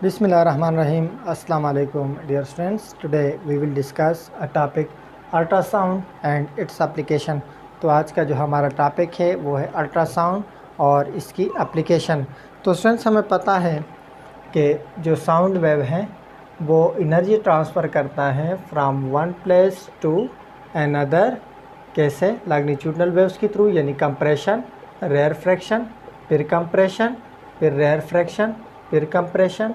Bismillahirrahmanirrahim. Assalamu alaikum dear students. Today we will discuss a topic ultrasound and its application. तो आज का जो हमारा टॉपिक है वो है अल्ट्रासाउंड और इसकी एप्लीकेशन। तो स्टूडेंट्स हमें पता है कि जो साउंड वेव है वो एनर्जी ट्रांसफ़र करता है from one place to another. कैसे? लैग्नीट्यूडनल वेव्स के थ्रू, यानी कंप्रेशन, रेयरफ्रैक्शन, फिर कंप्रेशन, फिर रेयरफ्रैक्शन, फिर कंप्रेशन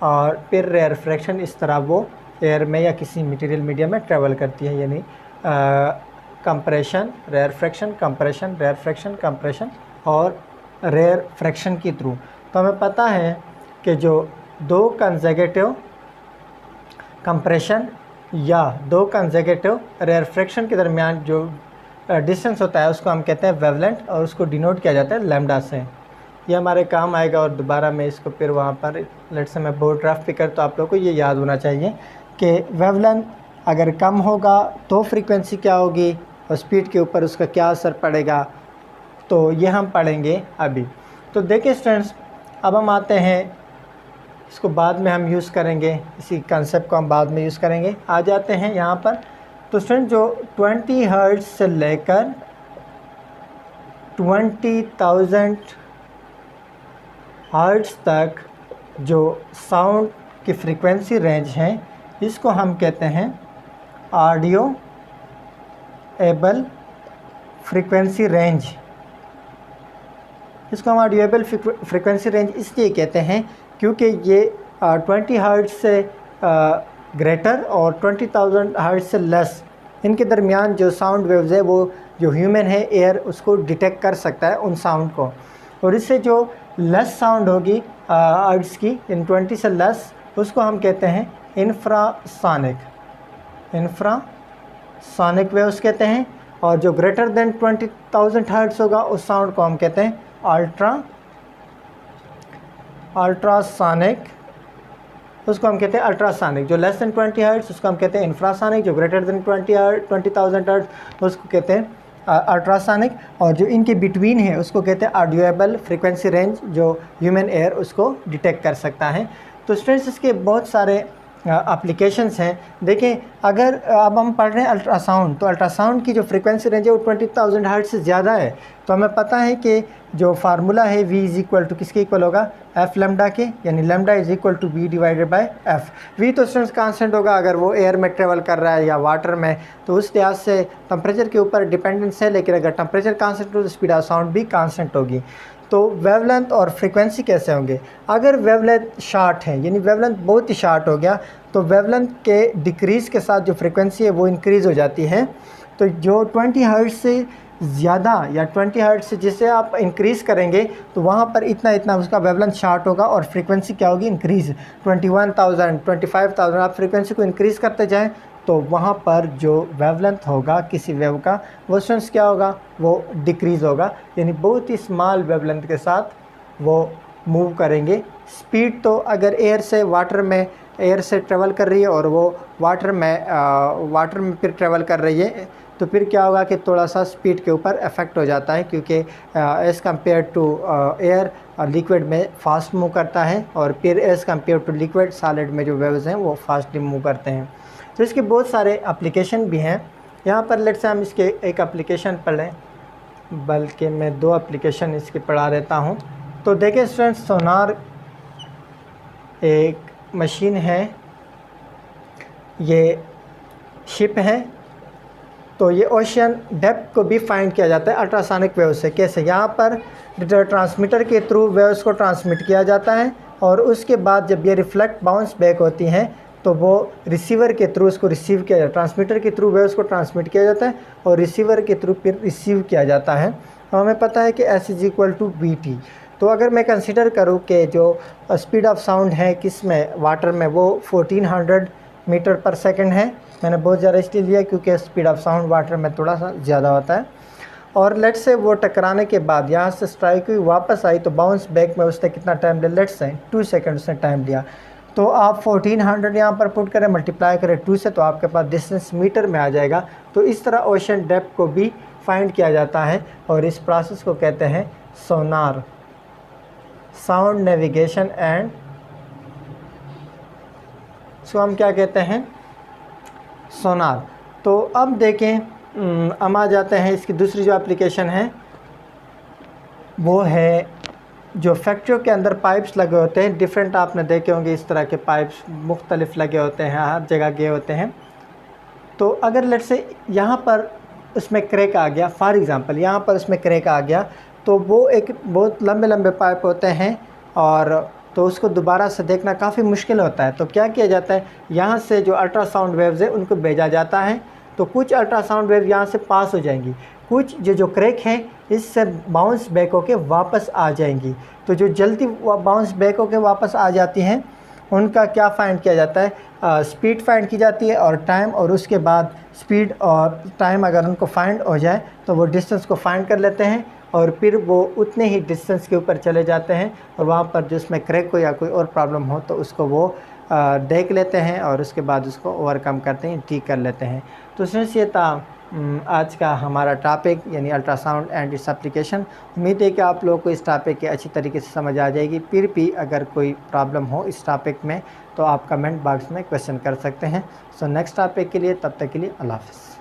और फिर रेयरफ्रैक्शन। इस तरह वो एयर में या किसी मटेरियल मीडियम में ट्रेवल करती है, यानी कंप्रेशन, रेयरफ्रैक्शन, कंप्रेशन, रेयरफ्रैक्शन, कंप्रेशन और रेयरफ्रैक्शन के थ्रू। तो हमें पता है कि जो दो कंसेक्यूटिव कंप्रेशन या दो कंसेक्यूटिव रेयरफ्रैक्शन के दरमियान जो डिस्टेंस होता है उसको हम कहते हैं वेवलेंथ और उसको डिनोट किया जाता है लैम्डा से। ये हमारे काम आएगा और दोबारा मैं इसको फिर वहाँ पर लेट से मैं बोर्ड ड्राफ्ट पिकर, तो आप लोगों को ये याद होना चाहिए कि वेवलेंथ अगर कम होगा तो फ्रीक्वेंसी क्या होगी और स्पीड के ऊपर उसका क्या असर पड़ेगा, तो ये हम पढ़ेंगे अभी। तो देखिए स्टूडेंट्स, अब हम आते हैं, इसको बाद में हम यूज़ करेंगे, इसी कंसेप्ट को हम बाद में यूज़ करेंगे। आ जाते हैं यहाँ पर। तो स्टूडेंट जो 20 हर्ट्ज से लेकर 20,000 हर्ट्ज तक जो साउंड की फ्रीक्वेंसी रेंज है इसको हम कहते हैं ऑडियो एबल फ्रीक्वेंसी रेंज। इसको हम ऑडियोएबल फ्रीक्वेंसी रेंज इसलिए कहते हैं क्योंकि ये 20 हर्ट्ज से ग्रेटर और 20,000 हर्ट्ज से लेस, इनके दरमियान जो साउंड वेव्स है वो जो ह्यूमन है एयर उसको डिटेक्ट कर सकता है उन साउंड को। और इससे जो लेस साउंड होगी हर्ट्ज की, इन 20 से लेस, उसको हम कहते हैं इंफ्रासोनिक वेव्स कहते हैं। और जो ग्रेटर देन 20,000 हर्ट्ज होगा उस साउंड को हम कहते हैं अल्ट्रासोनिक, उसको हम कहते हैं अल्ट्रासोनिक। जो लेस देन 20 हर्ट्ज उसको हम कहते हैं इंफ्रासोनिक, जो ग्रेटर देन 20,000 हर्ट्ज उसको कहते हैं अल्ट्रासोनिक, और जो इनके बिटवीन है उसको कहते हैं ऑडियोएबल फ्रीक्वेंसी रेंज, जो ह्यूमन एयर उसको डिटेक्ट कर सकता है। तो स्टूडेंट्स इसके बहुत सारे एप्लीकेशंस हैं। देखें, अगर अब हम पढ़ रहे हैं अल्ट्रासाउंड, तो अल्ट्रासाउंड की जो फ्रीक्वेंसी रेंज है वो 20,000 हर्ट्ज से ज़्यादा है। तो हमें पता है कि जो फार्मूला है V इज़ इक्वल टू किसके इक्वल होगा, एफ लैम्डा के, यानी lambda is equal to V divided by F. V तो स्टूडेंट्स कांस्टेंट होगा अगर वो एयर में ट्रेवल कर रहा है या वाटर में, तो उस लिहाज से टेम्परेचर के ऊपर डिपेंडेंस है, लेकिन अगर टेम्परेचर कांस्टेंट हो तो स्पीड ऑफ साउंड भी कांस्टेंट होगी। तो वेवलेंथ और फ्रीक्वेंसी कैसे होंगे? अगर वेवलेंथ शार्ट है, यानी वेवलेंथ बहुत ही शार्ट हो गया, तो वेवलेंथ के डिक्रीज़ के साथ जो फ्रीक्वेंसी है वो इंक्रीज़ हो जाती है। तो जो 20 हर्ट्ज से ज़्यादा या 20 हर्ट्ज से जिसे आप इंक्रीज़ करेंगे तो वहाँ पर इतना उसका वेवलेंथ शार्ट होगा और फ्रीक्वेंसी क्या होगी, इंक्रीज़। 21,000 25,000 आप फ्रीक्वेंसी को इंक्रीज़ करते जाएं तो वहाँ पर जो वेवलेंथ होगा किसी वेव का वो स्टूडेंट्स क्या होगा, वो डिक्रीज़ होगा, यानी बहुत ही स्मॉल वेवलेंथ के साथ वो मूव करेंगे। स्पीड तो अगर एयर से ट्रेवल कर रही है और वो वाटर में फिर ट्रेवल कर रही है, तो फिर क्या होगा कि थोड़ा सा स्पीड के ऊपर इफ़ेक्ट हो जाता है, क्योंकि as compare to air liquid में फ़ास्ट मूव करता है और फिर as compare to liquid solid में जो वेव्स हैं वो फास्टली मूव करते हैं। तो इसके बहुत सारे एप्लीकेशन भी हैं। यहाँ पर लेट्स से हम इसके एक एप्लीकेशन पढ़ें, बल्कि मैं दो एप्लीकेशन इसके पढ़ा देता हूँ। तो देखिए स्टूडेंट्स, सोनार एक मशीन है, ये शिप है, तो ये ओशियन डेप्थ को भी फाइंड किया जाता है अल्ट्रासोनिक वेव से। कैसे? यहाँ पर ट्रांसमीटर के थ्रू वेव्स को ट्रांसमिट किया जाता है और उसके बाद जब ये रिफ्लेक्ट बाउंस बैक होती हैं तो वो रिसीवर के थ्रू उसको रिसीव किया जाता है। ट्रांसमीटर के थ्रू वेव्स को ट्रांसमिट किया जाता है और रिसीवर के थ्रू फिर रिसीव किया जाता है। हमें पता है कि S is equal to VT। तो अगर मैं कंसिडर करूँ कि जो स्पीड ऑफ साउंड है किस में, वाटर में, वो 1400 मीटर पर सेकंड है। मैंने बहुत ज़्यादा इसलिए लिया क्योंकि स्पीड ऑफ साउंड वाटर में थोड़ा सा ज़्यादा होता है। और लेट्स से वो टकराने के बाद यहाँ से स्ट्राइक हुई, वापस आई, तो बाउंस बैक में उसने कितना टाइम लिया, लेट्स से 2 सेकंड उसने टाइम लिया। तो आप 1400 यहाँ पर पुट करें, मल्टीप्लाई करें 2 से, तो आपके पास डिस्टेंस मीटर में आ जाएगा। तो इस तरह ओशन डेप्थ को भी फाइंड किया जाता है और इस प्रोसेस को कहते हैं सोनार, साउंड नेविगेशन एंड उसको हम क्या कहते हैं, सोनार। तो अब देखें, हम आ जाते हैं इसकी दूसरी जो एप्लीकेशन है वो है जो फैक्ट्रियों के अंदर पाइप्स लगे होते हैं, डिफरेंट आपने देखे होंगे इस तरह के पाइप्स मुख्तलिफ लगे होते हैं, हर जगह गए होते हैं। तो अगर लेट्स से यहाँ पर उसमें क्रैक आ गया, फॉर एग्ज़ाम्पल यहाँ पर उसमें क्रैक आ गया, तो वो एक बहुत लंबे लंबे पाइप होते हैं और तो उसको दोबारा से देखना काफ़ी मुश्किल होता है। तो क्या किया जाता है, यहाँ से जो अल्ट्रासाउंड वेव्स है उनको भेजा जाता है। तो कुछ अल्ट्रासाउंड वेव यहाँ से पास हो जाएंगी, कुछ जो क्रैक हैं इससे बाउंस बैक होके वापस आ जाएंगी। तो जो जल्दी बाउंस बैक होके वापस आ जाती हैं उनका क्या फाइंड किया जाता है, स्पीड फाइंड की जाती है और टाइम, और उसके बाद स्पीड और टाइम अगर उनको फाइंड हो जाए तो वो डिस्टेंस को फाइंड कर लेते हैं और फिर वो उतने ही डिस्टेंस के ऊपर चले जाते हैं और वहाँ पर जिसमें क्रैक हो या कोई और प्रॉब्लम हो तो उसको वो देख लेते हैं और उसके बाद उसको ओवरकम करते हैं, ठीक कर लेते हैं। तो सिंस ये था आज का हमारा टॉपिक, यानी अल्ट्रासाउंड एंड इट्स एप्लीकेशन। उम्मीद है कि आप लोगों को इस टॉपिक की अच्छी तरीके से समझ आ जाएगी। फिर भी अगर कोई प्रॉब्लम हो इस टॉपिक में तो आप कमेंट बॉक्स में क्वेश्चन कर सकते हैं। सो नेक्स्ट टॉपिक के लिए, तब तक के लिए अल्लाह हाफ़िज़।